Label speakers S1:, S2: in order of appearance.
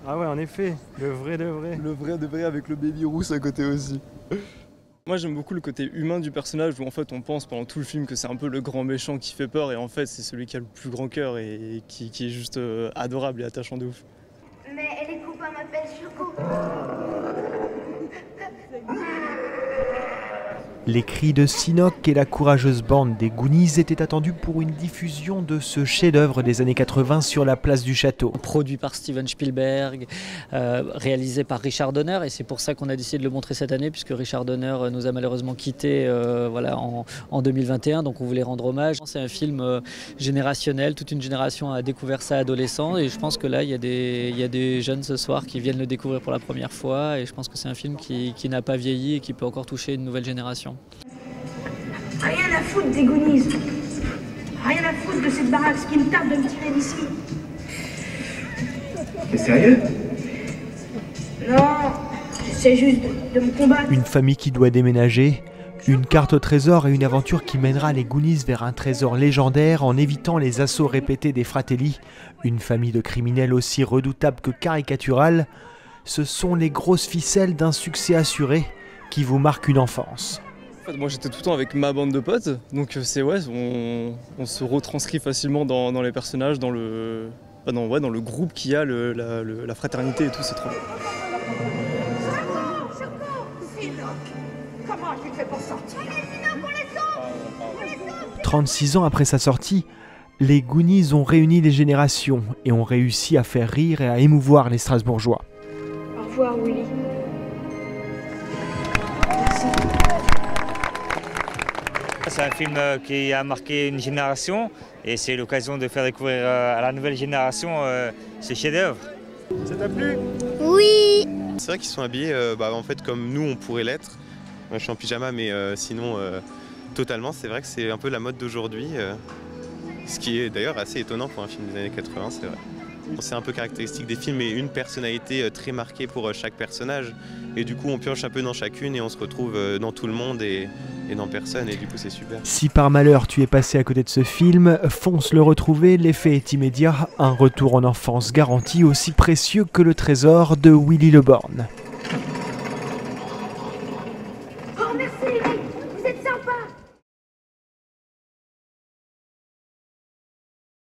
S1: Ah ouais, en effet, le vrai de vrai.
S2: Le vrai de vrai avec le baby rousse à côté aussi.
S3: Moi j'aime beaucoup le côté humain du personnage où en fait on pense pendant tout le film que c'est un peu le grand méchant qui fait peur et en fait c'est celui qui a le plus grand cœur et qui est juste adorable et attachant de ouf.
S4: Mais les copains m'appellent Choco.
S5: Les cris de Sinoc et la courageuse bande des Goonies étaient attendus pour une diffusion de ce chef-d'œuvre des années 80 sur la place du château.
S6: Produit par Steven Spielberg, réalisé par Richard Donner, et c'est pour ça qu'on a décidé de le montrer cette année, puisque Richard Donner nous a malheureusement quittés en 2021, donc on voulait rendre hommage. C'est un film générationnel, toute une génération a découvert ça adolescent, et je pense que là il y a des jeunes ce soir qui viennent le découvrir pour la première fois, et je pense que c'est un film qui n'a pas vieilli et qui peut encore toucher une nouvelle génération.
S4: Rien à foutre des Goonies. Rien à foutre de cette baraque. Ce qui me tarde de me tirer d'ici.
S7: T'es sérieux?
S4: Non, j'essaie juste de me combattre.
S5: Une famille qui doit déménager, une carte au trésor et une aventure qui mènera les Goonies vers un trésor légendaire en évitant les assauts répétés des Fratelli. Une famille de criminels aussi redoutable que caricaturale. Ce sont les grosses ficelles d'un succès assuré qui vous marquent une enfance.
S3: En fait, moi j'étais tout le temps avec ma bande de potes, donc c'est ouais, on se retranscrit facilement dans les personnages, dans le groupe qu'il y a, la fraternité et tout, c'est trop bien.
S4: Comment tu fais pour sortir?
S5: 36 ans après sa sortie, les Goonies ont réuni les générations et ont réussi à faire rire et à émouvoir les Strasbourgeois.
S4: Au revoir, Willy.
S8: C'est un film qui a marqué une génération et c'est l'occasion de faire découvrir à la nouvelle génération ce chef-d'œuvre.
S3: Ça t'a plu?
S2: Oui. C'est vrai qu'ils sont habillés en fait comme nous on pourrait l'être. Moi je suis en pyjama mais sinon totalement c'est vrai que c'est un peu la mode d'aujourd'hui. Ce qui est d'ailleurs assez étonnant pour un film des années 80, c'est vrai. C'est un peu caractéristique des films et une personnalité très marquée pour chaque personnage. Et du coup on pioche un peu dans chacune et on se retrouve dans tout le monde et dans personne et du coup c'est super.
S5: Si par malheur tu es passé à côté de ce film, fonce le retrouver, l'effet est immédiat, un retour en enfance garanti aussi précieux que le trésor de Willy Le Borgne.